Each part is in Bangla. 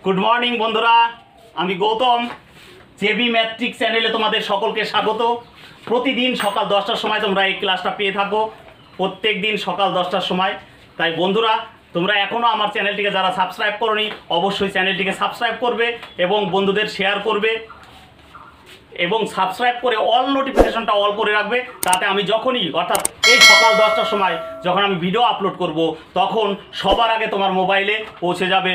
গুড মর্নিং বন্ধুরা, আমি গৌতম। জেবি ম্যাট্রিক চ্যানেলে তোমাদের সকলকে স্বাগত। প্রতিদিন সকাল 10টার সময় তোমরা এই ক্লাসটা পেয়ে থাকো, প্রত্যেক দিন সকাল 10টার সময়। তাই বন্ধুরা, তোমরা এখনও আমার চ্যানেলটিকে যারা সাবস্ক্রাইব করোনি, অবশ্যই চ্যানেলটিকে সাবস্ক্রাইব করবে এবং বন্ধুদের শেয়ার করবে এবং সাবস্ক্রাইব করে অল নোটিফিকেশনটা অল করে রাখবে, তাতে আমি যখনই অর্থাৎ এই সকাল 10টার সময় যখন আমি ভিডিও আপলোড করব তখন সবার আগে তোমার মোবাইলে পৌঁছে যাবে।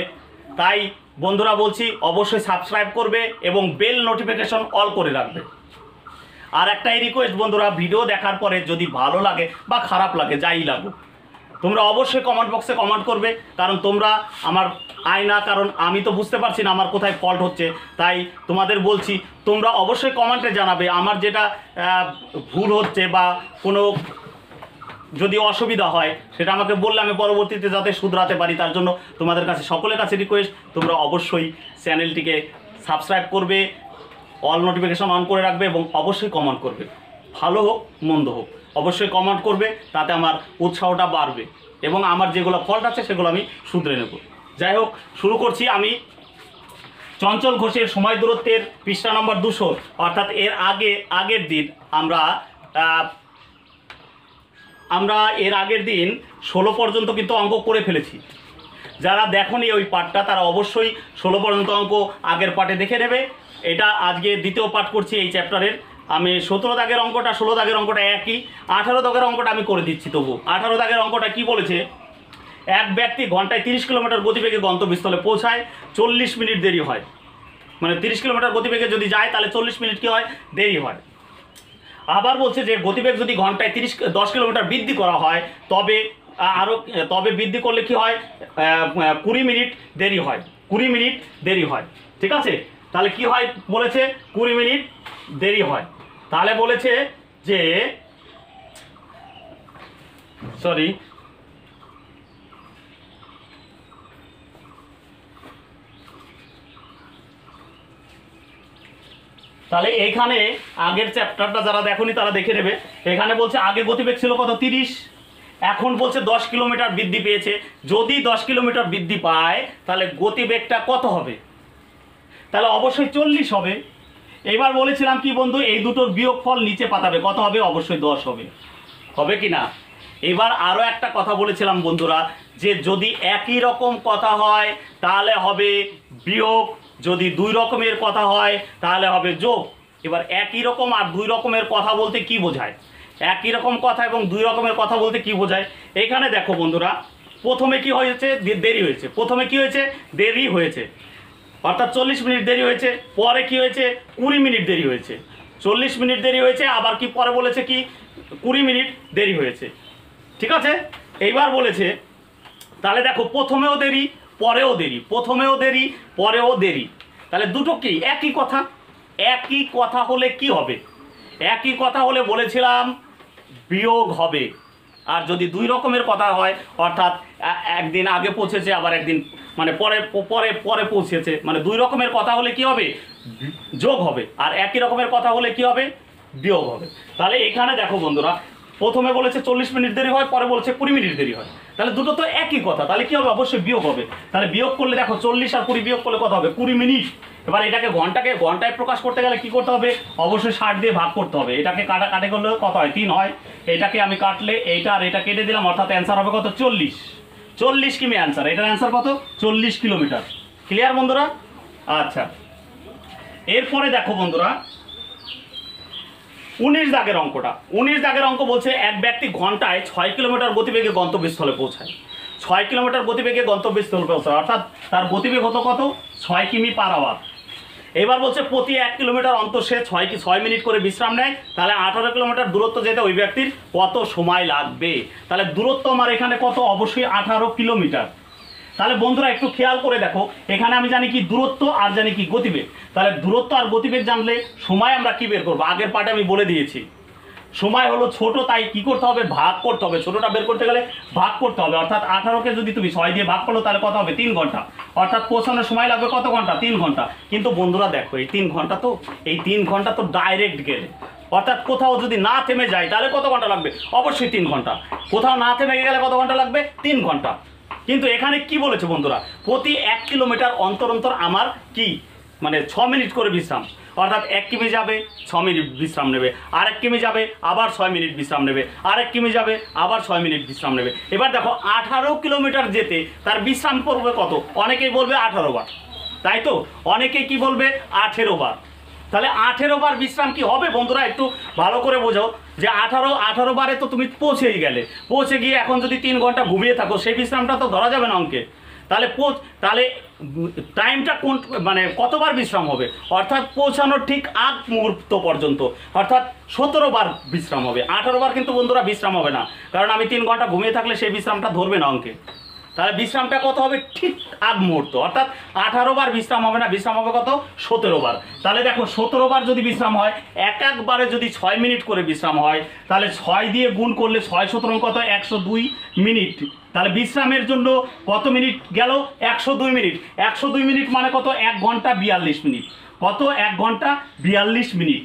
তাই বন্ধুরা বলছি, অবশ্যই সাবস্ক্রাইব করবে এবং বেল নোটিফিকেশন অল করে রাখবে। আর একটাই রিকোয়েস্ট বন্ধুরা, ভিডিও দেখার পরে যদি ভালো লাগে বা খারাপ লাগে, যাই লাগুক, তোমরা অবশ্যই কমেন্ট বক্সে কমেন্ট করবে, কারণ তোমরা আমার আয়না। কারণ আমি তো বুঝতে পারছি না আমার কোথায় ফল্ট হচ্ছে, তাই তোমাদের বলছি তোমরা অবশ্যই কমেন্টে জানাবে আমার যেটা ভুল হচ্ছে বা কোনো যদি অসুবিধা হয় সেটা আমাকে বললে আমি পরবর্তীতে যাতে শুধরাতে পারি। তার জন্য তোমাদের কাছে সকলের কাছে রিকোয়েস্ট, তোমরা অবশ্যই চ্যানেলটিকে সাবস্ক্রাইব করবে, অল নোটিফিকেশন অন করে রাখবে এবং অবশ্যই কমেন্ট করবে। ভালো হোক মন্দ হোক অবশ্যই কমেন্ট করবে, তাতে আমার উৎসাহটা বাড়বে এবং আমার যেগুলো ফল্ট আছে সেগুলো আমি শুধরে নেব। যাই হোক, শুরু করছি। আমি চঞ্চল ঘোষের সময় দূরত্বের পৃষ্ঠা নম্বর 200, অর্থাৎ এর আগের দিন আমরা এর আগের দিন 16 পর্যন্ত কিন্তু অঙ্ক করে ফেলেছি। যারা দেখোনি ওই পাঠটা তারা অবশ্যই 16 পর্যন্ত অঙ্ক আগের পাঠে দেখে নেবে। এটা আজকে দ্বিতীয় পাঠ করছি এই চ্যাপ্টারের। আমি 17 দাগের অঙ্কটা 16 দাগের অঙ্কটা একই, 18 দাগের অঙ্কটা আমি করে দিচ্ছি। তবু 18 দাগের অঙ্কটা কি বলেছে, এক ব্যক্তি ঘন্টায় 30 কিলোমিটার গতিবেগে গন্তব্যস্থলে পৌঁছায়, 40 মিনিট দেরি হয়। মানে 30 কিলোমিটার গতিবেগে যদি যায় তাহলে 40 মিনিট কী হয়, দেরি হয়। আবার বলছে যে গতিবেগ যদি ঘন্টায় 10 কিলোমিটার বৃদ্ধি করা হয় তবে বৃদ্ধি করলে কি হয়, 20 মিনিট দেরি হয়। 20 মিনিট দেরি হয়, ঠিক আছে। তাহলে কি হয় বলেছে, 20 মিনিট দেরি হয়। তাহলে বলেছে যে তাহলে এইখানে আগের চ্যাপ্টারটা যারা দেখোনি তারা দেখে নেবে। এখানে বলছে আগে গতিবেগ ছিল কত, 30, এখন বলছে 10 কিলোমিটার বৃদ্ধি পেয়েছে। যদি 10 কিলোমিটার বৃদ্ধি পায় তাহলে গতিবেগটা কত হবে, তাহলে অবশ্যই 40 হবে। এবার বলেছিলাম কি বন্ধু, এই দুটোর বিয়োগফল নিচে পাঠাবে, কত হবে, অবশ্যই 10 হবে। হবে কি না? এবার আরও একটা কথা বলেছিলাম বন্ধুরা, যে যদি একই রকম কথা হয় তাহলে হবে বিয়োগ, যদি দুই রকমের কথা হয় তাহলে হবে যোগ। এবার একই রকম আর দুই রকমের কথা বলতে কি বোঝায়, একই রকম কথা এবং দুই রকমের কথা বলতে কি বোঝায়, এখানে দেখো বন্ধুরা, প্রথমে কি হয়েছে, দেরি হয়েছে। প্রথমে কি হয়েছে, দেরি হয়েছে, অর্থাৎ 40 মিনিট দেরি হয়েছে। পরে কি হয়েছে, 20 মিনিট দেরি হয়েছে। 40 মিনিট দেরি হয়েছে, আবার কি পরে বলেছে কি 20 মিনিট দেরি হয়েছে, ঠিক আছে। এইবার বলেছে তাহলে দেখো, প্রথমেও দেরি পরেও দেরি, প্রথমেও দেরি পরেও দেরি, তাহলে দুটো কি একই কথা। একই কথা হলে কি হবে, একই কথা হলে বলেছিলাম বিয়োগ হবে। আর যদি দুই রকমের কথা হয়, অর্থাৎ একদিন আগে পৌঁছেছে আবার একদিন মানে পরে পরে পরে পৌঁছেছে, মানে দুই রকমের কথা হলে কি হবে, যোগ হবে। আর একই রকমের কথা হলে কি হবে, বিয়োগ হবে। তাহলে এখানে দেখো বন্ধুরা, প্রথমে বলেছে 40 মিনিট দেরি হয়, পরে বলছে 20 মিনিট দেরি হয়, তাহলে দুটো তো একই কথা, তাহলে কি হবে, অবশ্যই বিয়োগ হবে। তাহলে বিয়োগ করলে দেখো 40 আর 20 বিয়োগ করলে কত হবে, 20 মিনিট। এবার এটাকে ঘন্টায় প্রকাশ করতে গেলে কি করতে হবে, অবশ্যই 60 দিয়ে ভাগ করতে হবে। এটাকে কাটে করলে কত হয়, 3 হয়। এটাকে আমি কাটলে এইটা আর এটা কেটে দিলাম, অর্থাৎ অ্যান্সার হবে কত, 40 কিমি অ্যান্সার। এটার অ্যান্সার কত, 40 কিলোমিটার। ক্লিয়ার বন্ধুরা? আচ্ছা, এরপরে দেখো বন্ধুরা 19 দাগের অঙ্কটা। 19 দাগের অঙ্ক বলছে এক ব্যক্তি ঘন্টায় 6 কিলোমিটার গতিবেগে গন্তব্যস্থলে পৌঁছায়। 6 কিলোমিটার গতিবেগে গন্তব্যস্থলে পৌঁছায়, অর্থাৎ তার গতিবেগ হতো কত, 6 কিমি পার আওয়ার। এবার বলছে প্রতি 1 কিলোমিটার অন্তর সে 6 মিনিট করে বিশ্রাম নেয়, তাহলে 18 কিলোমিটার দূরত্ব যেতে ওই ব্যক্তির কত সময় লাগবে। তাহলে দূরত্ব আমার এখানে কত, অবশ্যই 18 কিলোমিটার। তাহলে বন্ধুরা একটু খেয়াল করে দেখো, এখানে আমি জানি কি দূরত্ব আর জানি কি গতিবেগ। তাহলে দূরত্ব আর গতিবেগ জানলে সময় আমরা কি বের করবো, আগের পার্টে আমি বলে দিয়েছি। সময় হলো ছোট, তাই কি করতে হবে, ভাগ করতে হবে। ছোটটা বের করতে গেলে ভাগ করতে হবে, অর্থাৎ 18কে যদি তুমি 6 দিয়ে ভাগ করো তাহলে কত হবে, 3 ঘন্টা। অর্থাৎ পৌঁছানোর সময় লাগবে কত ঘন্টা, 3 ঘন্টা। কিন্তু বন্ধুরা দেখো, এই 3 ঘন্টা তো ডাইরেক্ট গেলে, অর্থাৎ কোথাও যদি না থেমে যায় তাহলে কত ঘন্টা লাগবে, অবশ্যই 3 ঘন্টা। কোথাও না থেমে গেলে কত ঘন্টা লাগবে, 3 ঘন্টা। কিন্তু এখানে কি বলেছে বন্ধুরা, প্রতি 1 কিলোমিটার অন্তর অন্তর আমার কি মানে 6 মিনিট করে বিশ্রাম, অর্থাৎ 1 কিমি যাবে 6 মিনিট বিশ্রাম নেবে, আরেক কিমি যাবে আবার 6 মিনিট বিশ্রাম নেবে, আরেক কিমি যাবে আবার 6 মিনিট বিশ্রাম নেবে। এবার দেখো 18 কিলোমিটার যেতে তার বিশ্রাম পড়বে কত? অনেকেই বলবে 18 বার, তাই তো? অনেকেই কি বলবে 18 বার। তাহলে 18 বার বিশ্রাম কি হবে বন্ধুরা, একটু ভালো করে বোঝাও যে 18 বারে তো তুমি পৌঁছেই গেলে, পৌঁছে গিয়ে এখন যদি 3 ঘন্টা ঘুমিয়ে থাকো সেই বিশ্রামটা তো ধরা যাবে না অঙ্কে। তাহলে তাহলে টাইমটা কোন মানে কতবার বিশ্রাম হবে, অর্থাৎ পৌঁছানোর ঠিক আগ মুহূর্ত পর্যন্ত, অর্থাৎ 17 বার বিশ্রাম হবে। 18 বার কিন্তু বন্ধুরা বিশ্রাম হবে না, কারণ আমি 3 ঘন্টা ঘুমিয়ে থাকলে সেই বিশ্রামটা ধরবে না অঙ্কে। তাহলে বিশ্রামটা কত হবে, ঠিক আগ মুহূর্ত, অর্থাৎ 18 বার বিশ্রাম হবে না, বিশ্রাম হবে কত, 17 বার। তাহলে দেখো 17 বার যদি বিশ্রাম হয়, একবারে যদি 6 মিনিট করে বিশ্রাম হয়, তাহলে 6 দিয়ে গুণ করলে 6 17 কত, 102 মিনিট। তাহলে বিশ্রামের জন্য কত মিনিট গেল, 102 মিনিট। 102 মিনিট মানে কত, 1 ঘন্টা 42 মিনিট। কত, 1 ঘন্টা 42 মিনিট।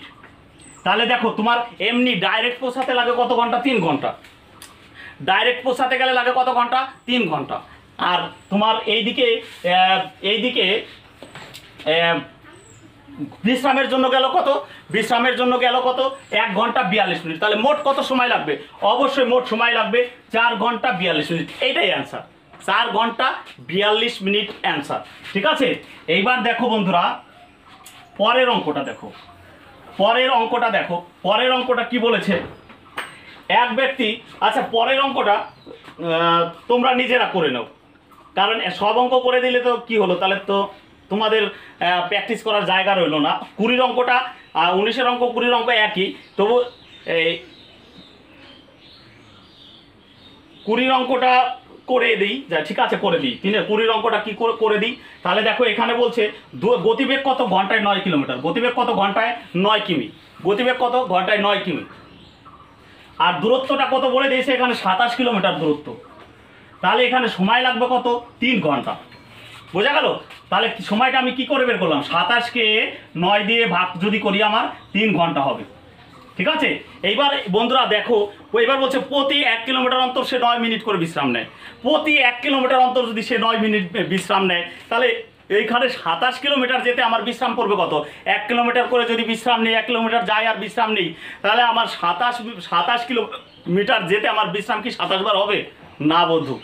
তাহলে দেখো তোমার এমনি ডাইরেক্ট পৌঁছাতে লাগে কত ঘন্টা, 3 ঘন্টা। ডাইরেক্ট পৌঁছাতে গেলে লাগে কত ঘন্টা, 3 ঘন্টা। আর তোমার এইদিকে বিশ্রামের জন্য গেল কত, বিশ্রামের জন্য গেল কত, 1 ঘন্টা 42 মিনিট। তাহলে মোট কত সময় লাগবে, অবশ্যই মোট সময় লাগবে 4 ঘন্টা 42 মিনিট। এইটাই অ্যান্সার, 4 ঘন্টা 42 মিনিট অ্যান্সার। ঠিক আছে, এইবার দেখো বন্ধুরা পরের অঙ্কটা দেখো, পরের অঙ্কটা দেখো, পরের অঙ্কটা কি বলেছে। এক ব্যক্তি, আচ্ছা পরের অঙ্কটা তোমরা নিজেরা করে নাও, কারণ সব অঙ্ক করে দিলে তো কি হলো, তাহলে তো তোমাদের প্র্যাকটিস করার জায়গা রইলো না। 20 অঙ্কটা 19-এর অঙ্ক 20 অঙ্ক একই, তবু এই 20 অঙ্কটা করে দিই, যা ঠিক আছে করে দিই। 20 অঙ্কটা কি করে দিই, তাহলে দেখো এখানে বলছে গতিবেগ কত, ঘন্টায় 9 কিলোমিটার। গতিবেগ কত, ঘন্টায় 9 কিমি। গতিবেগ কত, ঘন্টায় 9 কিমি। আর দূরত্বটা কত বলে দিয়েছে এখানে, 27 কিলোমিটার দূরত্ব। তাহলে এখানে সময় লাগবে কত, 3 ঘন্টা। বোঝা গেল? তাহলে সময়টা আমি কি করে বের করলাম, 27কে 9 দিয়ে ভাগ যদি করি আমার 3 ঘন্টা হবে। ঠিক আছে, এইবার বন্ধুরা দেখো, এবার বলছে প্রতি 1 কিলোমিটার অন্তর সে 9 মিনিট করে বিশ্রাম নেয়। প্রতি 1 কিলোমিটার অন্তর যদি সে 9 মিনিট বিশ্রাম নেয়, তাহলে এইখানে 27 কিলোমিটার যেতে আমার বিশ্রাম পড়বে কত, 1 কিলোমিটার করে যদি বিশ্রাম নেই, 1 কিলোমিটার যাই আর বিশ্রাম নেই, তাহলে আমার 27 কিলোমিটার যেতে আমার বিশ্রাম কি 27 বার হবে না বন্ধু।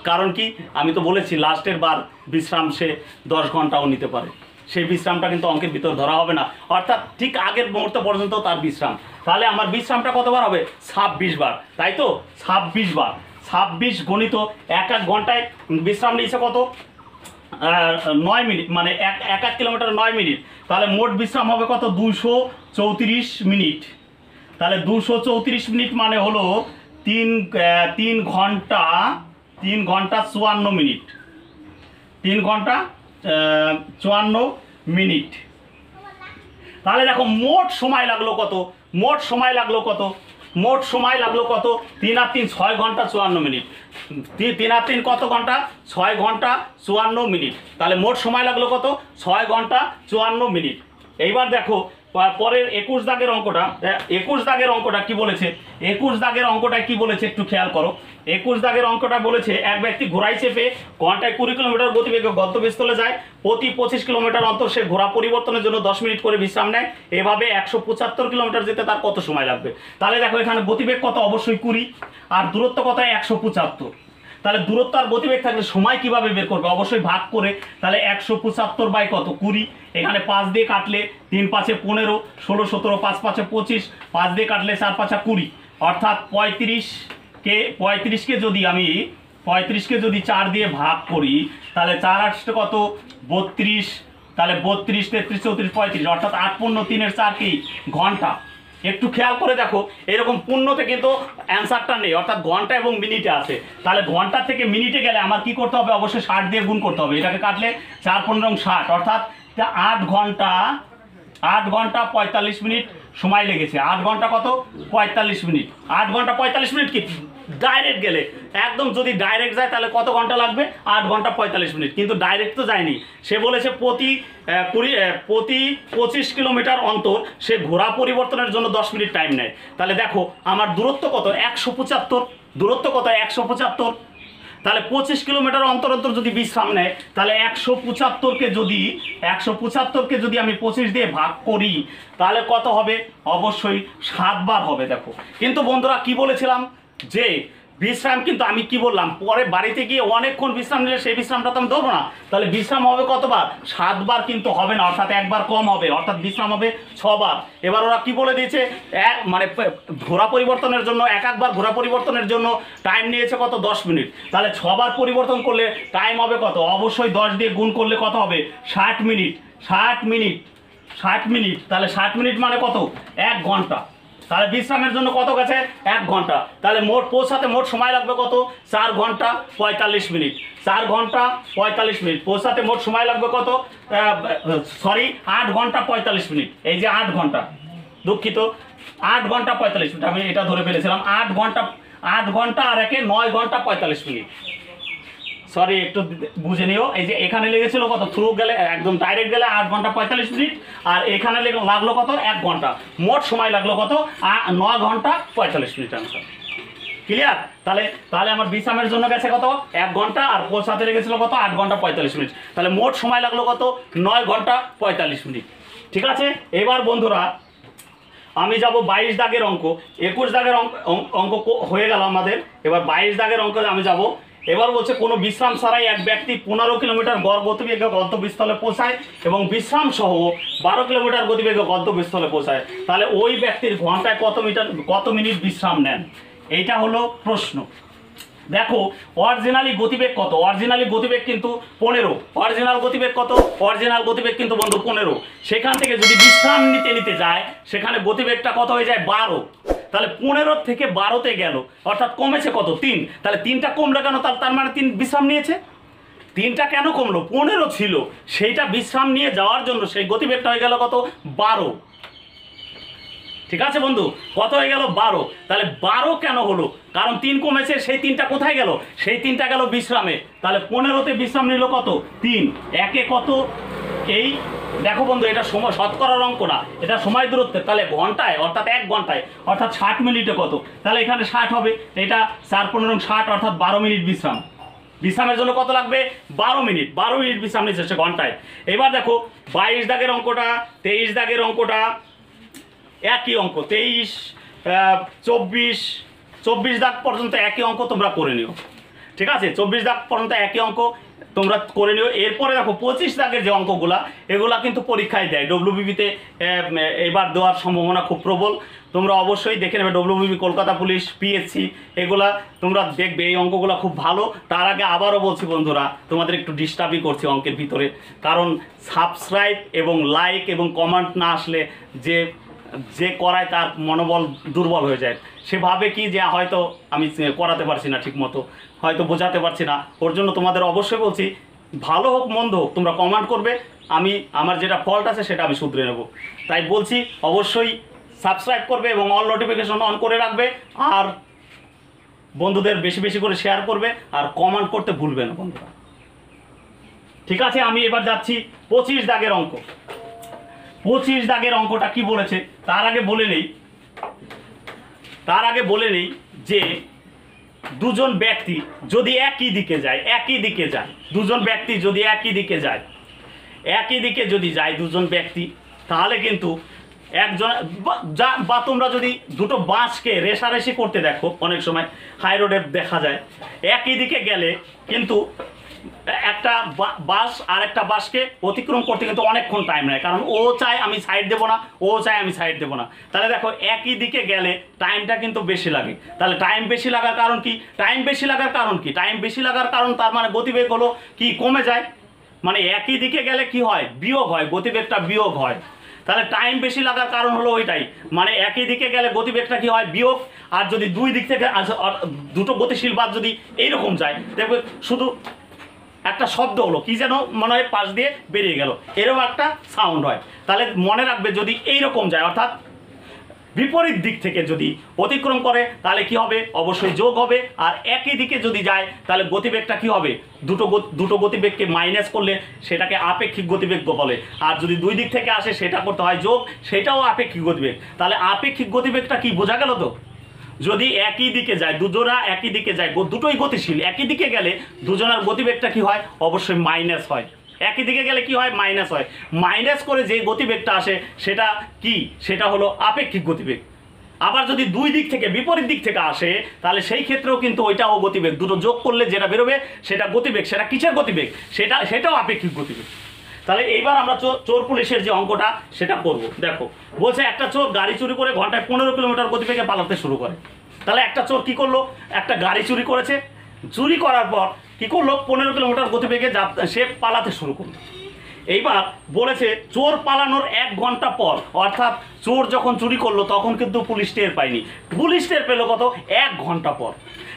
কারণ কি, আমি তো বলেছি লাস্টের বার বিশ্রাম সে 10 ঘন্টাও নিতে পারে, সেই বিশ্রামটা কিন্তু অঙ্কের ভিতর ধরা হবে না, অর্থাৎ ঠিক আগের মুহূর্ত পর্যন্ত তার বিশ্রাম। তাহলে আমার বিশ্রামটা কতবার হবে, 26 বার, তাই তো? 26 বার, 26 গণিত 1 ঘন্টায় বিশ্রাম নিয়েছে কত, 9 মিনিট, মানে 1 কিলোমিটার 9 মিনিট। তাহলে মোট বিশ্রাম হবে কত, 234 মিনিট। তাহলে 234 মিনিট মানে হলো 3 ঘন্টা 54 মিনিট। 3 ঘন্টা 54 মিনিট। তাহলে দেখো মোট সময় লাগলো কত, মোট সময় লাগলো কত, মোট সময় লাগলো কত, 3 আর 3 6 ঘন্টা 54 মিনিট। 3 আর 3 কত ঘন্টা, 6 ঘন্টা 54 মিনিট। তাহলে মোট সময় লাগলো কত, 6 ঘন্টা 54 মিনিট। এইবার দেখো পরের 21 দাগের অঙ্কটা, 21 দাগের অঙ্কটা কি বলেছে, 21 দাগের অঙ্কটা কি বলেছে একটু খেয়াল করো। 21 দাগের অঙ্কটা বলেছে এক ব্যক্তি ঘোড়ায় চেপে ঘন্টায় 20 কিলোমিটার গতিবেগে গন্তব্যস্থলে যায়। প্রতি 25 কিলোমিটার অন্তর সে ঘোড়া পরিবর্তনের জন্য 10 মিনিট করে বিশ্রাম নেয়। এভাবে 175 কিলোমিটার যেতে তার কত সময় লাগবে। তাহলে দেখো এখানে গতিবেগ কত, অবশ্যই 20, আর দূরত্ব কত, 175। তাহলে দূরত্ব আর গতিবেগ থাকলে সময় কিভাবে বের করবে, অবশ্যই ভাগ করে। তাহলে 175 বাই কত, 20। এখানে 5 দিয়ে কাটলে 3 5 15, 16 17, 5 5 25, 5 দিয়ে কাটলে 4 5 20, অর্থাৎ 35কে যদি আমি 4 দিয়ে ভাগ করি, তাহলে 4 8 কত, 32। তাহলে 32 33 34 35, অর্থাৎ 8 15 3 4 কি ঘন্টা। একটু খেয়াল করে দেখো, এরকম পূর্ণতে কিন্তু অ্যান্সারটা নেই, অর্থাৎ ঘন্টা এবং মিনিটে আছে। তাহলে ঘন্টা থেকে মিনিটে গেলে আমার কি করতে হবে, অবশ্যই 60 দিয়ে গুণ করতে হবে। এটাকে কাটলে 4 15 60, অর্থাৎ 8 ঘন্টা 45 মিনিট সময় লেগেছে। 8 ঘন্টা কত, 45 মিনিট। 8 ঘন্টা 45 মিনিট কি ডাইরেক্ট গেলে, একদম যদি ডাইরেক্ট যায় তাহলে কত ঘন্টা লাগবে, 8 ঘন্টা 45 মিনিট। কিন্তু ডাইরেক্ট তো যায়নি, সে বলেছে প্রতি 25 কিলোমিটার অন্তর সে ঘোড়া পরিবর্তনের জন্য 10 মিনিট টাইম নেয়। তাহলে দেখো আমার দূরত্ব কত, 175। দূরত্ব কত, 175। তাহলে 25 কিলোমিটার অন্তর অন্তর যদি বিশ্রাম নেয়, তাহলে 175কে যদি আমি 25 দিয়ে ভাগ করি, তাহলে কত হবে? অবশ্যই 7 বার হবে। দেখো কিন্তু বন্ধুরা কি বলেছিলাম যে বিশ্রাম কিন্তু আমি কি বললাম, পরে বাড়িতে গিয়ে অনেকক্ষণ বিশ্রাম নিলে সেই বিশ্রামটা তো আমি দেবো না, তাহলে বিশ্রাম হবে কতবার? 7 বার কিন্তু হবে না, অর্থাৎ একবার কম হবে, অর্থাৎ বিশ্রাম হবে 6 বার। এবার ওরা কি বলে দিয়েছে, মানে ঘোড়া পরিবর্তনের জন্য একবার ঘোড়া পরিবর্তনের জন্য টাইম নিয়েছে কত? 10 মিনিট। তাহলে 6 বার পরিবর্তন করলে টাইম হবে কত? অবশ্যই 10 দিয়ে গুণ করলে কত হবে? 60 মিনিট। 60 মিনিট, তাহলে 60 মিনিট মানে কত? 1 ঘন্টা। তাহলে বিশ্রামের জন্য কত গেছে? 1 ঘন্টা। তাহলে পৌঁছাতে মোট সময় লাগবে কত? 4 ঘন্টা 45 মিনিট। 4 ঘন্টা 45 মিনিট পৌঁছাতে মোট সময় লাগবে কত? 8 ঘন্টা 45 মিনিট। এই যে 8 ঘন্টা, দুঃখিত, 8 ঘন্টা 45 মিনিট, আমি এটা ধরে ফেলেছিলাম। 8 ঘন্টা আর 9 ঘন্টা 45 মিনিট। সরি, একটু বুঝে নিও। এই যে এখানে লেগেছিল কত? থ্রু গেলে একদম ডাইরেক্ট গেলে 8 ঘন্টা 45 মিনিট, আর এখানে লাগলো কত? 1 ঘন্টা। মোট সময় লাগলো কত? 9 ঘন্টা 45 মিনিট। Answer clear? তাহলে আমার বিশ্রামের জন্য গেছে কত? 1 ঘন্টা, আর পৌঁছাতে লেগেছিল কত? 8 ঘন্টা 45 মিনিট। তাহলে মোট সময় লাগলো কত? 9 ঘন্টা 45 মিনিট। ঠিক আছে, এবার বন্ধুরা আমি যাব 22 দাগের অঙ্ক। 21 দাগের অঙ্ক হয়ে গেল আমাদের, এবার 22 দাগের অঙ্কে আমি যাব। এবার বলছে কোনো বিশ্রাম ছাড়াই এক ব্যক্তি 15 কিলোমিটার গড় গতিবেগে গন্তব্যস্থলে পৌঁছায় এবং বিশ্রাম সহ 12 কিলোমিটার গতিবেগে গন্তব্যস্থলে পৌঁছায়, তাহলে ওই ব্যক্তির ঘন্টায় কত মিনিট বিশ্রাম নেন? এইটা হলো প্রশ্ন। দেখো অরিজিনালি গতিবেগ কত? অরিজিনালি গতিবেগ কিন্তু 15। অরিজিনাল গতিবেগ কত? অরিজিনাল গতিবেগ কিন্তু বন্ধু 15। সেখান থেকে যদি বিশ্রাম নিতে যায়, সেখানে গতিবেগটা কত হয়ে যায়? 12। তাহলে 15 থেকে 12তে গেল, অর্থাৎ কমেছে কত? 3। তাহলে 3টা কমলো কেন? তার মানে 3 বিশ্রাম নিয়েছে। 3টা কেন কমলো? 15 ছিল, সেইটা বিশ্রাম নিয়ে যাওয়ার জন্য সেই গতিবেগটা হয়ে গেল কত? 12। ঠিক আছে বন্ধু, কত হয়ে গেল? 12। তাহলে 12 কেন হলো? কারণ 3 কমেছে, সেই 3টা কোথায় গেল? সেই 3টা গেল বিশ্রামে। তাহলে 15তে বিশ্রাম নিল কত? 3। একে কত? এই দেখো বন্ধু, এটা সময় শতকরার অঙ্ক না, এটা সময় দূরত্বের। তাহলে ঘন্টায়, অর্থাৎ 1 ঘন্টায়, অর্থাৎ 60 মিনিটে কত? তাহলে এখানে 60 হবে। এটা 4 15 60, অর্থাৎ 12 মিনিট বিশ্রাম। বিশ্রামের জন্য কত লাগবে? 12 মিনিট। 12 মিনিট বিশ্রাম নিচ্ছে সে ঘন্টায়। এবার দেখো 22 দাগের অঙ্কটা, 23 দাগের অঙ্কটা একই অঙ্ক। 23 24 দাগ পর্যন্ত একই অঙ্ক তোমরা করে নিও। ঠিক আছে, 24 দাগ পর্যন্ত একই অঙ্ক তোমরা করে নিও। এরপরে দেখো 25 দাগের যে অঙ্কগুলা, এগুলা কিন্তু পরীক্ষায় দেয় ডব্লিউবিপিতে, এবার দেওয়ার সম্ভাবনা খুব প্রবল। তোমরা অবশ্যই দেখে নেবে ডব্লিউবিপি, কলকাতা পুলিশ, পিএসসি, এগুলা তোমরা দেখবে। এই অঙ্কগুলো খুব ভালো। তার আগে আবারও বলছি বন্ধুরা, তোমাদের একটু ডিস্টার্বই করছি অঙ্কের ভিতরে, কারণ সাবস্ক্রাইব এবং লাইক এবং কমেন্ট না আসলে যে করায় তার মনোবল দুর্বল হয়ে যায়। সে ভাবে কি যে হয়তো আমি করাতে পারছি না ঠিক মতো, হয়তো বোঝাতে পারছি না। ওর জন্য তোমাদের অবশ্যই বলছি, ভালো হোক মন্দ হোক তোমরা কমেন্ট করবে, আমার যেটা ফল্ট আছে সেটা আমি শুধরে নেব। তাই বলছি অবশ্যই সাবস্ক্রাইব করবে এবং অল নোটিফিকেশন অন করে রাখবে, আর বন্ধুদের বেশি বেশি করে শেয়ার করবে, আর কমেন্ট করতে ভুলবে না বন্ধুরা। ঠিক আছে, আমি এবার যাচ্ছি 25 দাগের অঙ্ক। 25 দাগের অঙ্কটা কি বলেছে তার আগে বলে নেই যে দুজন ব্যক্তি যদি একই দিকে যায়, দুজন ব্যক্তি যদি একই দিকে যদি যায় দুজন ব্যক্তি, তাহলে কিন্তু একজন বা তোমরা যদি দুটো বাসকে রেষারেষি করতে দেখো, অনেক সময় হাই রোডে দেখা যায় একই দিকে গেলে কিন্তু একটা বাস আর একটা বাসকে অতিক্রম করতে কিন্তু অনেকক্ষণ টাইম নেয়, কারণ ও চায় আমি সাইড দেবো না, ও চায় আমি সাইড দেবো না। তাহলে দেখো একই দিকে গেলে টাইমটা কিন্তু বেশি লাগে। তাহলে টাইম বেশি লাগার কারণ কি? টাইম বেশি লাগার কারণ তার মানে গতিবেগ হলো কি? কমে যায়। মানে একই দিকে গেলে কি হয়? বিয়োগ হয়, গতিবেগটা বিয়োগ হয়। তাহলে টাইম বেশি লাগার কারণ হলো ওইটাই, মানে একই দিকে গেলে গতিবেগটা কি হয়? বিয়োগ। আর যদি দুই দিক থেকে দুটো গতিশীল বাস যদি এইরকম যায়, দেখবে শুধু একটা শব্দ হলো, কি যেন মনে হয় পাশ দিয়ে বেরিয়ে গেল, এরকম একটা সাউন্ড হয়। তাহলে মনে রাখবে যদি এইরকম যায়, অর্থাৎ বিপরীত দিক থেকে যদি অতিক্রম করে, তাহলে কি হবে? অবশ্যই যোগ হবে। আর একই দিকে যদি যায়, তাহলে গতিবেগটা কি হবে? দুটো গতিবেগকে মাইনাস করলে সেটাকে আপেক্ষিক গতিবেগ বলে। আর যদি দুই দিক থেকে আসে সেটা করতে হয় যোগ, সেটাও আপেক্ষিক গতিবেগ। তাহলে আপেক্ষিক গতিবেগটা কি বোঝা গেল তো? যদি একই দিকে যায়, দুজনা একই দিকে যায়, দুটোই গতিশীল, একই দিকে গেলে দুজনার গতিবেগটা কি হয়? অবশ্যই মাইনাস হয়। একই দিকে গেলে কি হয়? মাইনাস হয়। মাইনাস করে যে গতিবেগটা আসে সেটা কি? সেটা হলো আপেক্ষিক গতিবেগ। আবার যদি দুই দিক থেকে বিপরীত দিক থেকে আসে তাহলে সেই ক্ষেত্রেও কিন্তু ওইটাও গতিবেগ। দুটো যোগ করলে যেটা বেরোবে সেটা গতিবেগ। সেটা কিসের গতিবেগ? সেটাও আপেক্ষিক গতিবেগ। তাহলে এইবার আমরা চোর পুলিশের যে অঙ্কটা সেটা করব। দেখো, বলছে একটা চোর গাড়ি চুরি করে ঘন্টায় 15 কিলোমিটার গতিবেগে পালাতে শুরু করে। তাহলে একটা চোর কি করলো? একটা গাড়ি চুরি করেছে, চুরি করার পর কি করলো? 15 কিলোমিটার গতিবেগে সে পালাতে শুরু করলো। এইবার বলেছে চোর পালানোর 1 ঘন্টা পর, অর্থাৎ চোর যখন চুরি করলো তখন কিন্তু পুলিশ টের পায়নি। পুলিশ টের পেলো কত? 1 ঘন্টা পর।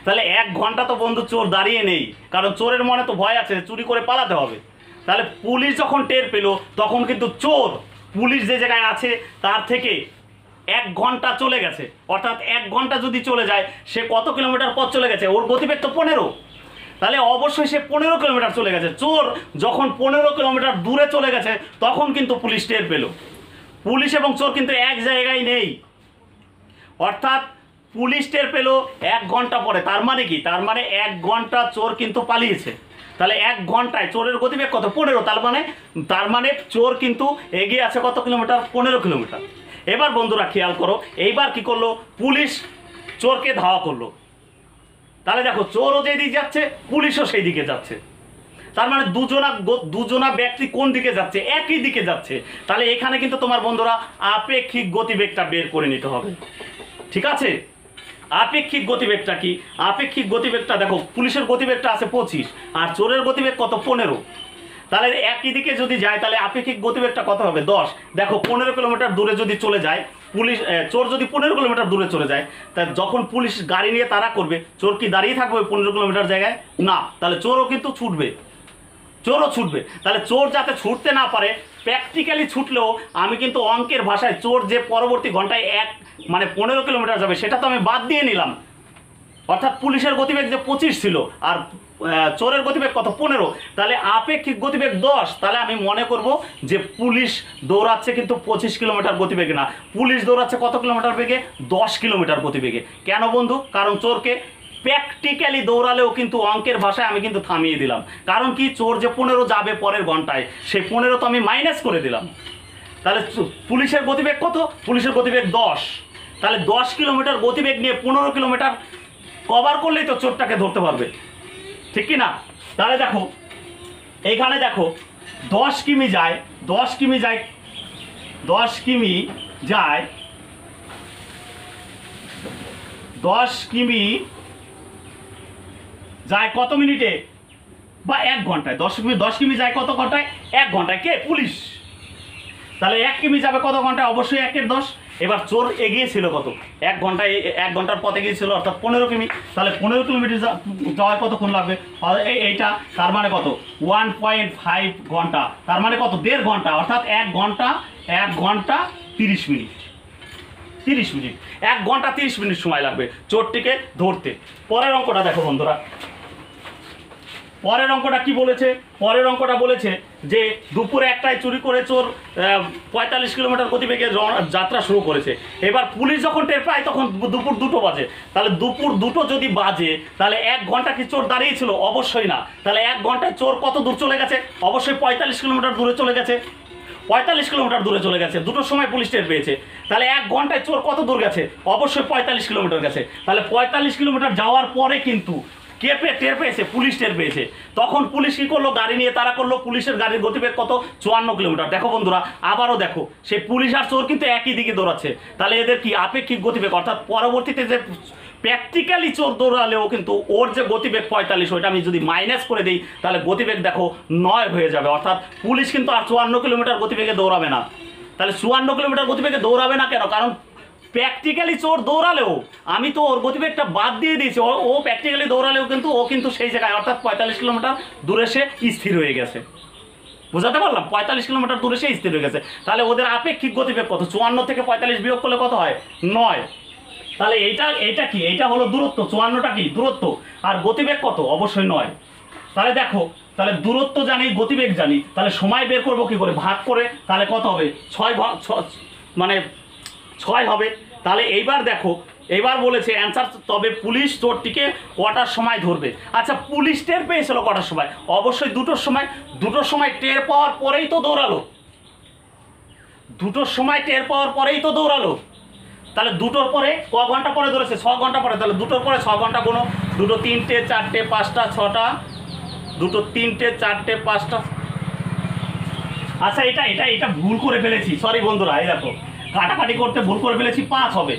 তাহলে 1 ঘন্টা তো বন্ধু চোর দাঁড়িয়ে নেই, কারণ চোরের মনে তো ভয় আছে, চুরি করে পালাতে হবে। তাহলে পুলিশ যখন টের পেলো তখন কিন্তু চোর, পুলিশ যে জায়গায় আছে তার থেকে 1 ঘন্টা চলে গেছে। অর্থাৎ 1 ঘন্টা যদি চলে যায়, সে কত কিলোমিটার পথ চলে গেছে? ওর গতিবেগ তো 15। তাহলে অবশ্যই সে 15 কিলোমিটার চলে গেছে। চোর যখন 15 কিলোমিটার দূরে চলে গেছে তখন কিন্তু পুলিশ টের পেল। পুলিশ এবং চোর কিন্তু এক জায়গায় নেই, অর্থাৎ পুলিশ টের পেল 1 ঘন্টা পরে। তার মানে কি? তার মানে 1 ঘন্টা চোর কিন্তু পালিয়েছে। তাহলে 1 ঘন্টায় চোরের গতিবেগ কত? 15। তার মানে চোর কিন্তু এগিয়ে আছে কত কিলোমিটার? 15 কিলোমিটার। এবার বন্ধুরা খেয়াল করো, এইবার কি করলো? পুলিশ চোরকে ধাওয়া করলো। তাহলে দেখো, চোরও যেদিকে যাচ্ছে, পুলিশও সেই দিকে যাচ্ছে। তার মানে দুজনা ব্যক্তি কোন দিকে যাচ্ছে? একই দিকে যাচ্ছে। তাহলে এখানে কিন্তু তোমার বন্ধুরা আপেক্ষিক গতিবেগটা বের করে নিতে হবে। ঠিক আছে? আপেক্ষিক গতিবেগটা কি? আপেক্ষিক গতিবেগটা দেখো, পুলিশের গতিবেগটা আছে 25 আর চোরের গতিবেগ কত? 15। তাহলে একই দিকে যদি যায় তাহলে আপেক্ষিক গতিবেগটা কত হবে? 10। দেখো, 15 কিলোমিটার দূরে যদি চলে যায় পুলিশ, চোর যদি 15 কিলোমিটার দূরে চলে যায়, তা যখন পুলিশ গাড়ি নিয়ে তাড়া করবে, চোর কি দাঁড়িয়ে থাকবে 15 কিলোমিটার জায়গায়? না। তাহলে চোরও কিন্তু ছুটবে, তাহলে চোর যাতে ছুটতে না পারে, প্র্যাকটিক্যালি ছুটলেও আমি কিন্তু অঙ্কের ভাষায় চোর যে পরবর্তী ঘন্টায় 15 কিলোমিটার যাবে সেটা তো আমি বাদ দিয়ে নিলাম। অর্থাৎ পুলিশের গতিবেগ যে 25 ছিল আর চোরের গতিবেগ কত? 15। তাহলে আপেক্ষিক গতিবেগ 10। তাহলে আমি মনে করব যে পুলিশ দৌড়াচ্ছে কিন্তু 25 কিলোমিটার গতিবেগে না, পুলিশ দৌড়াচ্ছে কত কিলোমিটার বেগে? 10 কিলোমিটার গতিবেগে। কেন বন্ধু? কারণ চোরকে প্র্যাকটিক্যালি দৌড়ালেও কিন্তু অঙ্কের ভাষায় আমি কিন্তু থামিয়ে দিলাম। কারণ কি? চোর যে 15 যাবে পরের ঘন্টায়, সেই 15 তো আমি মাইনাস করে দিলাম। তাহলে পুলিশের গতিবেগ কত? পুলিশের গতিবেগ 10। তাহলে 10 কিলোমিটার গতিবেগ নিয়ে 15 কিলোমিটার কভার করলেই তো চোরটাকে ধরতে পারবে, ঠিক কি না? তাহলে দেখো, এইখানে দেখো 10 কিমি যায়, 10 কিমি যায়, 10 কিমি যায়, 10 কিমি যায় কত মিনিটে? বা 1 ঘন্টায়। 10 কিমি যায় কত ঘন্টায়? 1 ঘন্টায়। কে? পুলিশ। তাহলে 1 কিমি যাবে কত ঘন্টায়? অবশ্যই 1-এর 10। এবার চোর এগিয়েছিল কত? 1 ঘন্টায়, 1 ঘন্টার পথ এগিয়েছিল, অর্থাৎ 15 কিমি। তাহলে 15 কিলোমিটার যাওয়ার কতক্ষণ লাগবে? এইটা তার মানে কত? 1.5 ঘন্টা। তার মানে কত? 1.5 ঘন্টা। অর্থাৎ 1 ঘন্টা 30 মিনিট। 30 মিনিট, 1 ঘন্টা 30 মিনিট সময় লাগবে চোরটিকে ধরতে। পরের অঙ্কটা দেখো বন্ধুরা, পরের অঙ্কটা কি বলেছে? পরের অঙ্কটা বলেছে যে দুপুরে 1টায় চুরি করে চোর 45 কিলোমিটার গতিবেগে যাত্রা শুরু করেছে। এবার পুলিশ যখন টের পায় তখন দুপুর 2টো বাজে। তাহলে দুপুর 2টো যদি বাজে তাহলে 1 ঘন্টা কি চোর দাঁড়িয়েছিল? অবশ্যই না। তাহলে 1 ঘন্টায় চোর কত দূর চলে গেছে? অবশ্যই 45 কিলোমিটার দূরে চলে গেছে। 45 কিলোমিটার দূরে চলে গেছে। 2টোর সময় পুলিশ টের পেয়েছে। তাহলে 1 ঘন্টায় চোর কত দূর গেছে? অবশ্যই 45 কিলোমিটার গেছে। তাহলে 45 কিলোমিটার যাওয়ার পরে কিন্তু কে টের পেয়েছে? পুলিশ টের পেয়েছে। তখন পুলিশ কি করলো? গাড়ি নিয়ে তাড়া করলো। পুলিশের গাড়ির গতিবেগ কত? 54 কিলোমিটার। দেখো বন্ধুরা, আবারও দেখো, সেই পুলিশ আর চোর কিন্তু একই দিকে দৌড়াচ্ছে। তাহলে এদের কি আপেক্ষিক গতিবেগ? অর্থাৎ পরবর্তীতে যে প্র্যাকটিক্যালি চোর দৌড়ালেও কিন্তু ওর যে গতিবেগ 45, ওইটা আমি যদি মাইনাস করে দিই তাহলে গতিবেগ দেখো 9 হয়ে যাবে। অর্থাৎ পুলিশ কিন্তু আর 54 কিলোমিটার গতিবেগে দৌড়াবে না। তাহলে 54 কিলোমিটার গতিবেগে দৌড়াবে না কেন? কারণ প্র্যাকটিক্যালি চোর দৌড়ালেও আমি তো ওর গতিবেগটা বাদ দিয়ে দিয়েছি। ও প্র্যাকটিক্যালি দৌড়ালেও কিন্তু ও কিন্তু সেই জায়গায়, অর্থাৎ 45 কিলোমিটার দূরে সে স্থির হয়ে গেছে। বুঝাতে পারলাম? 45 কিলোমিটার দূরে সে স্থির হয়ে গেছে। তাহলে ওদের আপেক্ষিক গতিবেগ কত? 54 থেকে 45 বিয়োগ করলে কত হয়? 9। তাহলে এইটা কি? এইটা হলো দূরত্ব। 54টা কি? দূরত্ব। আর গতিবেগ কত? অবশ্যই 9। তাহলে দেখো, তাহলে দূরত্ব জানি, গতিবেগ জানি, তাহলে সময় বের করবো কি করে? ভাগ করে। তাহলে কত হবে? 6 হবে। তাহলে এইবার দেখো এবার বলেছে অ্যান্সার, তবে পুলিশ চোরটিকে কটার সময় ধরবে? আচ্ছা, পুলিশ টের পেয়েছিল কটার সময়? অবশ্যই দুটোর সময়। দুটোর সময় টের পাওয়ার পরেই তো দৌড়ালো। দুটোর সময় টের পাওয়ার পরেই তো দৌড়ালো। তাহলে দুটোর পরে ক ঘন্টা পরে ধরেছে? 6 ঘন্টা পরে। তাহলে দুটোর পরে 6 ঘন্টা কোনো, দুটো 3টে 4টে 5টা 6টা, দুটো 3টে 4টে 5টা। আচ্ছা, এটা এটা এটা ভুল করে ফেলেছি, সরি বন্ধুরা। এই দেখো, কাটাকাটি করতে ভুল করে ফেলেছি, 5 হবে,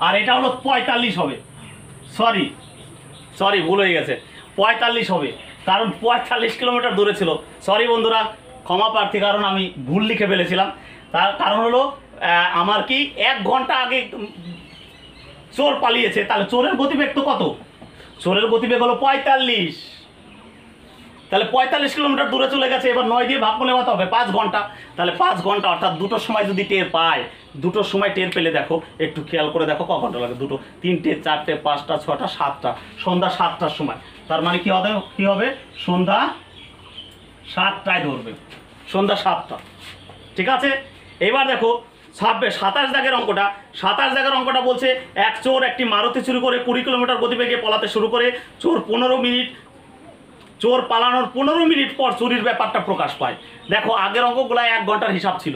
আর এটা হলো 45 হবে। সরি সরি, ভুল হয়ে গেছে, 45 হবে, কারণ 45 কিলোমিটার দূরে ছিল। সরি বন্ধুরা, ক্ষমা প্রার্থী, কারণ আমি ভুল লিখে ফেলেছিলাম। তার কারণ হলো আমার কি 1 ঘন্টা আগে চোর পালিয়েছে, তাহলে চোরের গতিবেগ তো কত? চোরের গতিবেগ হলো 45। তাহলে 45 কিলোমিটার দূরে চলে গেছে। এবার 9 দিয়ে ভাগ করলে কত হবে? 5 ঘন্টা। তাহলে 5 ঘন্টা, অর্থাৎ দুটোর সময় যদি টের পায়, দুটোর সময় টের পেলে দেখো, একটু খেয়াল করে দেখো ক ঘন্টা লাগে। দুটো 3টে 4টে 5টা 6টা 7টা, সন্ধ্যা 7টার সময়। তার মানে কি হবে? কি হবে? সন্ধ্যা 7টায় ধরবে, সন্ধ্যা 7টা। ঠিক আছে, এবার দেখো 27 দাগের অঙ্কটা। 27 দাগের অঙ্কটা বলছে, এক চোর একটি মারুতি চুরি করে 20 কিলোমিটার গতিবেগে পলাতে শুরু করে। চোর পালানোর 15 মিনিট পর চুরির ব্যাপারটা প্রকাশ পায়। দেখো, আগের অঙ্কগুলো 1 ঘন্টার হিসাব ছিল,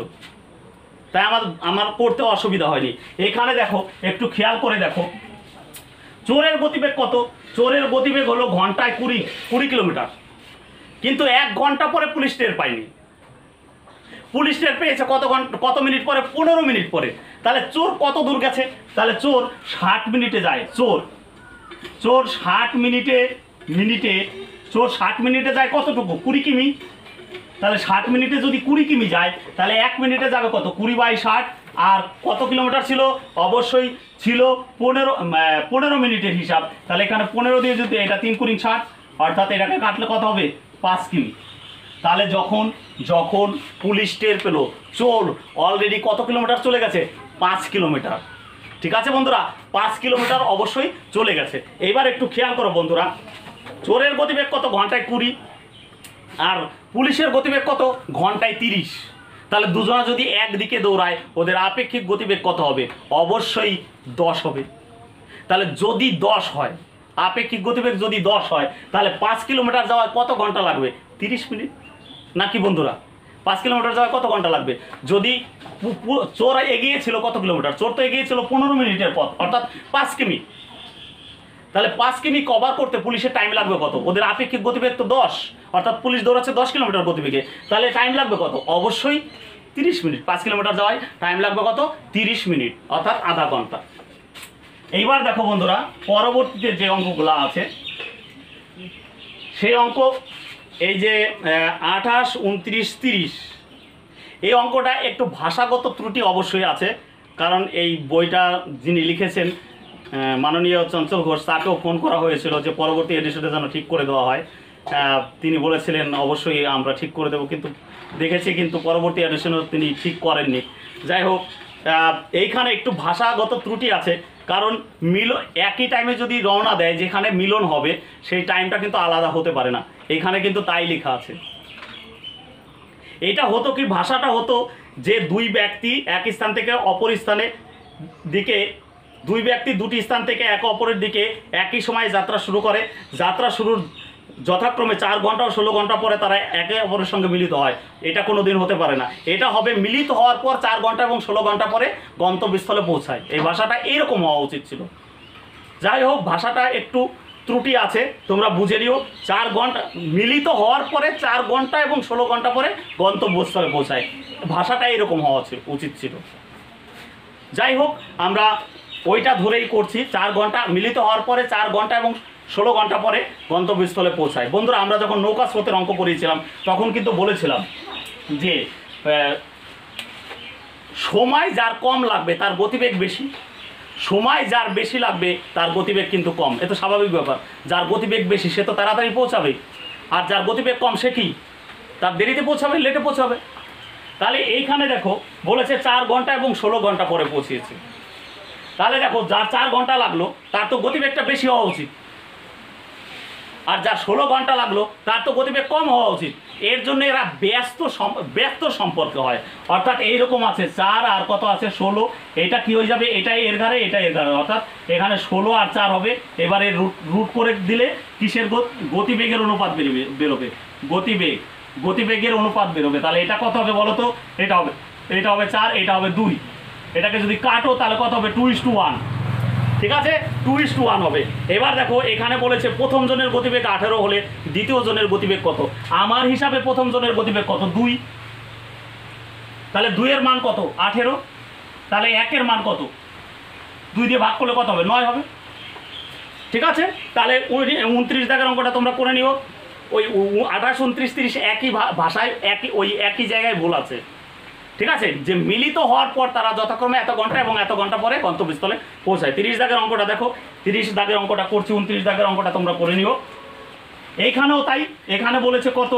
তাই আমার করতে অসুবিধা হয়নি। এখানে দেখো, একটু খেয়াল করে দেখো, চোরের গতিবেগ কত? চোরের গতিবেগ হলো ঘন্টায় 20 কিলোমিটার, কিন্তু 1 ঘন্টা পরে পুলিশ টের পায়নি। পুলিশ টের পেয়েছে কত মিনিট পরে? 15 মিনিট পরে। তাহলে চোর কত দূর গেছে? তাহলে চোর 60 মিনিটে যায়। চোর 60 মিনিটে চোর 60 মিনিটে যায় কতটুকু? 20 কিমি। তাহলে 60 মিনিটে যদি 20 কিমি যায়, তাহলে 1 মিনিটে যাবে কত? 20/60। আর কত কিলোমিটার ছিল? অবশ্যই ছিল 15 মিনিটের হিসাব। তাহলে এখানে 15 দিয়ে যদি, এটা 3 × 60, অর্থাৎ এটাকে কাটলে কত হবে? 5 কিমি। তাহলে যখন পুলিশ টের পেল চোর অলরেডি কত কিলোমিটার চলে গেছে? 5 কিলোমিটার। ঠিক আছে বন্ধুরা, 5 কিলোমিটার অবশ্যই চলে গেছে। এইবার একটু খেয়াল করো বন্ধুরা, চোরের গতিবেগ কত? ঘন্টায় 20, আর পুলিশের গতিবেগ কত? ঘন্টায় 30। তাহলে দুজনা যদি একদিকে দৌড়ায়, ওদের আপেক্ষিক গতিবেগ কত হবে? অবশ্যই 10 হবে। তাহলে যদি 10 হয়, আপেক্ষিক গতিবেগ যদি 10 হয়, তাহলে 5 কিলোমিটার যাওয়ায় কত ঘন্টা লাগবে? 30 মিনিট, নাকি বন্ধুরা? 5 কিলোমিটার যাওয়ায় কত ঘন্টা লাগবে? যদি চোর এগিয়েছিল কত কিলোমিটার? চোর তো এগিয়েছিল 15 মিনিটের পথ, অর্থাৎ 5 কিমি। তাহলে 5 কিমি কভার করতে পুলিশের টাইম লাগবে কত? ওদের আপেক্ষিক গতিবেগ তো 10, অর্থাৎ পুলিশ দৌড়াচ্ছে 10 কিলোমিটার গতিবেগে। তাহলে টাইম লাগবে কত? অবশ্যই 30 মিনিট। 5 কিলোমিটার যাওয়ায় টাইম লাগবে কত? 30 মিনিট, অর্থাৎ আধা ঘন্টা। এইবার দেখো বন্ধুরা, পরবর্তীতে যে অঙ্কগুলো আছে, সেই অঙ্ক এই যে 28, 29, 30, এই অঙ্কটা একটু ভাষাগত ত্রুটি অবশ্যই আছে, কারণ এই বইটা যিনি লিখেছেন মাননীয় চঞ্চল ঘোষ, তাকেও ফোন করা হয়েছিল যে পরবর্তী এডিশনে যেন ঠিক করে দেওয়া হয়। তিনি বলেছিলেন অবশ্যই আমরা ঠিক করে দেবো, কিন্তু দেখেছি কিন্তু পরবর্তী এডিশনেও তিনি ঠিক করেননি। যাই হোক, এইখানে একটু ভাষাগত ত্রুটি আছে, কারণ একই টাইমে যদি রওনা দেয়, যেখানে মিলন হবে সেই টাইমটা কিন্তু আলাদা হতে পারে না। এইখানে কিন্তু তাই লেখা আছে। এটা হতো কি, ভাষাটা হতো যে দুই ব্যক্তি এক স্থান থেকে অপর স্থানে দিকে, দুই ব্যক্তি দুটি স্থান থেকে একে অপরের দিকে একই সময়ে যাত্রা শুরু করে। যাত্রা শুরুর যথাক্রমে 4 ঘন্টা ও 16 ঘন্টা পরে তারা একে অপরের সঙ্গে মিলিত হয়। এটা কোনো দিন হতে পারে না। এটা হবে মিলিত হওয়ার পর 4 ঘন্টা এবং 16 ঘন্টা পরে গন্তব্যস্থলে পৌঁছায়। এই ভাষাটা এইরকম হওয়া উচিত ছিল। যাই হোক, ভাষাটা একটু ত্রুটি আছে, তোমরা বুঝে নিও। 4 ঘন্টা মিলিত হওয়ার পরে 4 ঘন্টা এবং 16 ঘন্টা পরে গন্তব্যস্থলে পৌঁছায়। ভাষাটা এরকম হওয়া উচিত ছিল। যাই হোক, আমরা ওইটা ধরেই করছি। 4 ঘন্টা মিলিত হওয়ার পরে 4 ঘন্টা এবং 16 ঘন্টা পরে গন্তব্যস্থলে পৌঁছায়। বন্ধুরা, আমরা যখন নৌকা স্রোতের অঙ্ক করিয়েছিলাম তখন কিন্তু বলেছিলাম যে সময় যার কম লাগবে তার গতিবেগ বেশি, সময় যার বেশি লাগবে তার গতিবেগ কিন্তু কম। এ তো স্বাভাবিক ব্যাপার। যার গতিবেগ বেশি সে তো তাড়াতাড়ি পৌঁছাবে, আর যার গতিবেগ কম সে কি? তার দেরিতে পৌঁছাবে, লেটে পৌঁছাবে। তাহলে এইখানে দেখো বলেছে 4 ঘন্টা এবং 16 ঘন্টা পরে পৌঁছিয়েছে। তাহলে দেখো, যার 4 ঘন্টা লাগলো তার তো গতিবেগটা বেশি হওয়া উচিত। আর যার 16 ঘন্টা লাগলো তার তো গতিবেগ কম হওয়া উচিত। এর জন্য এরা ব্যস্ত সম্পর্ক হয়, অর্থাৎ এইরকম আছে 4 আর কত আছে 16, এটা কি হয়ে যাবে, এটাই এর ঘাড়ে এটাই এর ঘাড়ে, অর্থাৎ এখানে 16 আর 4 হবে। এবারে রুট করে দিলে কিসের গতিবেগের অনুপাত বেরোবে, গতিবেগের অনুপাত বেরোবে। তাহলে এটা কত হবে বলো তো, এটা হবে 4, এটা হবে 2। এটাকে যদি কাটো তাহলে কত হবে 2:1, ঠিক আছে 2:1 হবে। এবার দেখো এখানে বলেছে প্রথম জনের গতিবেগ 18 হলে দ্বিতীয় জনের গতিবেগ কত। আমার হিসাবে প্রথম জনের গতিবেগ কত 2, তাহলে 2 এর মান কত 18, তাহলে 1 এর মান কত 2 দিয়ে ভাগ করলে কত হবে 9 হবে, ঠিক আছে। তাহলে 29 দাগের অঙ্কটা তোমরা করে নিও। ওই 28, 29, 30 একই ভাষায় একই জায়গায় ভুল আছে, ঠিক আছে। যে মিলিত হওয়ার পর তারা যথাক্রমে এত ঘন্টা এবং এত ঘন্টা পরে গন্তব্যস্থলে পৌঁছায়। 30 দাগের অঙ্কটা দেখো, 30 দাগের অঙ্কটা করছি, 29 দাগের অঙ্কটা তোমরা করে নিও। এইখানেও তাই, এখানে বলেছে কত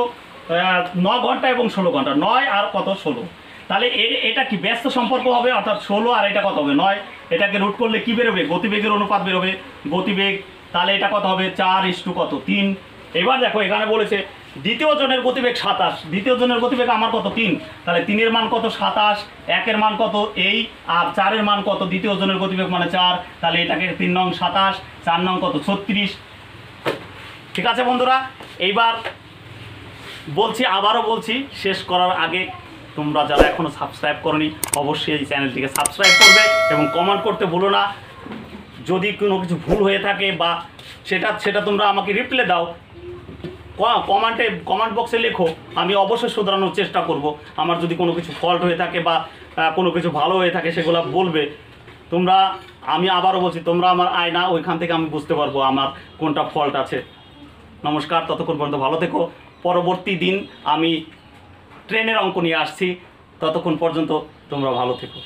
9 ঘন্টা এবং 16 ঘন্টা, 9 আর কত 16, তাহলে এটা কি ব্যস্ত সম্পর্ক হবে, অর্থাৎ 16 আর এটা কত হবে 9, এটাকে রুট করলে কি বেরোবে, গতিবেগের অনুপাত বেরোবে, গতিবেগ। তাহলে এটা কত হবে 4:3। এবার দেখো এখানে বলেছে দ্বিতীয় জনের গতিবেগ 27, দ্বিতীয় জনের গতিবেগ আমার কত 3, তাহলে 3 এর মান কত 27, 1 এর মান কত এই, আর 4 এর মান কত, দ্বিতীয় জনের গতিবেগ মানে 4, তাহলে এটাকে 3 নং 27, 4 নং কত 36, ঠিক আছে বন্ধুরা। এইবার আবারও বলছি শেষ করার আগে তোমরা যারা এখনো সাবস্ক্রাইব করনি অবশ্যই এই চ্যানেলটিকে সাবস্ক্রাইব করবে এবং কমেন্ট করতে ভুলো না। যদি কোনো কিছু ভুল হয়ে থাকে বা সেটা তোমরা আমাকে রিপ্লাই দাও, কমেন্ট বক্সে লেখো, আমি অবশ্যই শুধরানোর চেষ্টা করব। আমার যদি কোনো কিছু ফল্ট হয়ে থাকে বা কোনো কিছু ভালো হয়ে থাকে সেগুলো বলবে তোমরা। আমি আবারও বলছি তোমরা আমার আয়না, ওইখান থেকে আমি বুঝতে পারবো আমার কোনটা ফল্ট আছে। নমস্কার, ততক্ষণ পর্যন্ত ভালো থেকো। পরবর্তী দিন আমি ট্রেনের অঙ্ক নিয়ে আসছি, ততক্ষণ পর্যন্ত তোমরা ভালো থেকো।